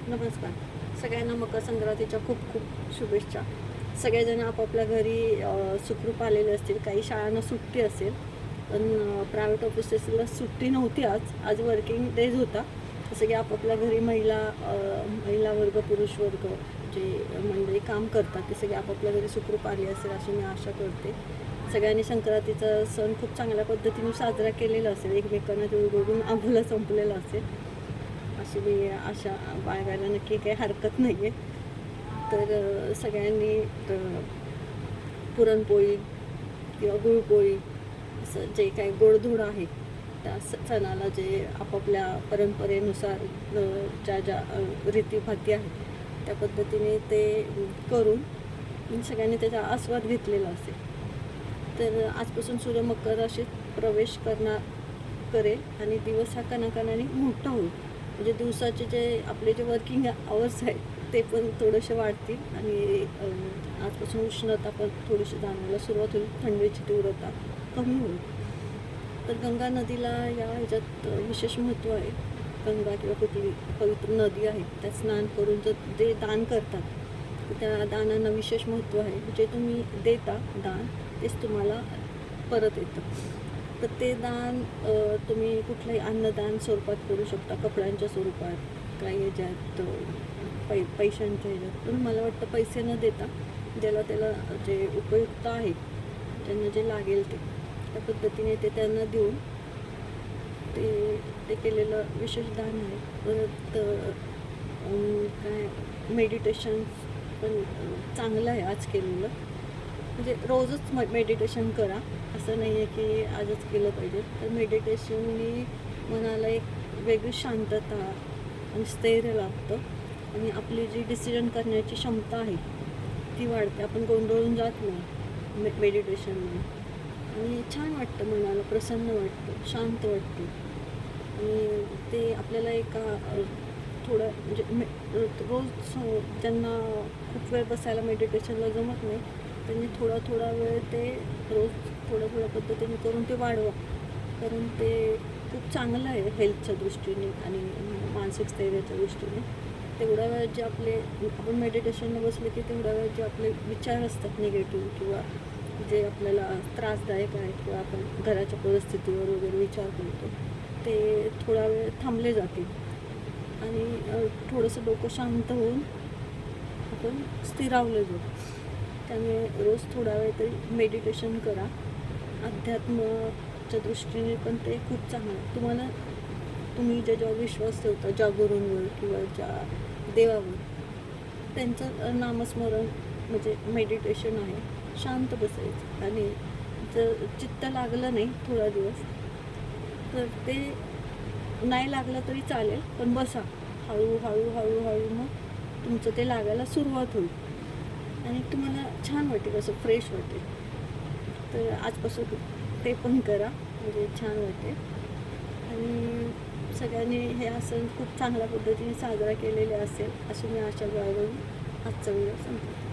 नमस्कार. सगळ्यांना मकर संक्रांतीच्या खूप खूप शुभेच्छा. सगळेजण आपापल्या घरी सुखरूप आलेले असतील. काही शाळांना सुट्टी असेल, पण प्रायव्हेट ऑफिसेसला सुट्टी नव्हती आज वर्किंग डेज होता. जसं की आपापल्या घरी महिला वर्ग, पुरुष वर्ग जे मंडळी काम करतात ते सगळे आपापल्या घरी सुखरूप आले असेल अशी मी आशा करते. सगळ्यांनी संक्रांतीचा सण खूप चांगल्या पद्धतीने साजरा केलेला असेल. एकमेकांना जोडून आंबोला संपलेला असेल अशी मी आशा बाळगायला नक्की काही हरकत नाही आहे. तर सगळ्यांनी पुरणपोळी किंवा गुळपोळी असं जे काही गोडधोड आहे त्या सणाला जे आपापल्या परंपरेनुसार ज्या रीतीभाती आहेत त्या पद्धतीने ते करून सगळ्यांनी त्याचा आस्वाद घेतलेला असेल. तर आजपासून सूर्य मकर राशीत प्रवेश करेल आणि दिवस हा कणाकणाने मोठा होईल. म्हणजे दिवसाचे जे आपले जे वर्किंग आवर्स आहेत ते पण थोडेसे वाढतील आणि आजपासून उष्णता पण थोडीशी जाणवायला सुरुवात होईल. थंडीची तीव्रता कमी होईल. तर गंगा नदीला या ह्याच्यात विशेष महत्त्व आहे. गंगा किंवा कुठली पवित्र नदी आहे त्यात स्नान करून जे दान करतात त्या दानांना विशेष महत्त्व आहे. जे तुम्ही देता दान तेच तुम्हाला परत येतं. तर ते दान तुम्ही कुठलंही अन्नदान स्वरूपात करू शकता, कपड्यांच्या स्वरूपात, काही ह्याच्यात पैशांच्या ह्याच्यात. पण मला वाटतं पैसे न देता ज्याला त्याला जे उपयुक्त आहे ज्यांना जे लागेल त्या पद्धतीने ते त्यांना देऊन ते केलेलं विशेष दान आहे. परत काय मेडिटेशन पण चांगलं आहे आज केलेलं. म्हणजे रोजच मेडिटेशन करा असं नाही आहे की आजच केलं पाहिजे. तर मेडिटेशननी मनाला एक वेगळी शांतता आणि स्थैर्य लाभतं आणि आपली जी डिसिजन करण्याची क्षमता आहे ती वाढते. आपण गोंधळून जात नाही मेडिटेशनने आणि छान वाटतं, मनाला प्रसन्न वाटतं, शांत वाटतं आणि ते आपल्याला एका थोडं म्हणजे रोज ज्यांना खूप वेळ बसायला मेडिटेशनला जमत नाही त्यांनी थोडा वेळ ते रोज थोड्या पद्धतीने करून ते वाढवा. कारण ते खूप चांगलं आहे हेल्थच्या दृष्टीने आणि मानसिक स्थैर्याच्या दृष्टीने. तेवढ्या वेळात जे आपण मेडिटेशनला बसले की तेवढ्या वेळात जे आपले विचार असतात निगेटिव्ह किंवा जे आपल्याला त्रासदायक आहेत किंवा आपण घराच्या परिस्थितीवर वगैरे विचार करतो ते थोडा वेळ थांबले जातील आणि थोडंसं डोकं शांत होऊन आपण स्थिरावलं जाऊ. त्यामुळे रोज थोडा वेळ तरी मेडिटेशन करा. अध्यात्माच्या दृष्टीने पण ते खूप चांगलं आहे. तुम्ही ज्याच्यावर विश्वास ठेवता, ज्या गुरूंवर किंवा ज्या देवावर, त्यांचं नामस्मरण म्हणजे मेडिटेशन आहे. शांत बसायचं आणि जर चित्त लागलं नाही थोडा दिवस तर ते नाही लागलं तरी चालेल, पण बसा. हळूहळू मग तुमचं ते लागायला सुरुवात होईल आणि तुम्हाला छान वाटेल, असं फ्रेश वाटेल. तर आजपासून ते पण करा म्हणजे छान वाटेल. आणि सगळ्यांनी हे सण खूप चांगल्या पद्धतीने साजरा केलेले असेल अशी मी आशा बाळगून आजचा व्हिडिओ संपवते.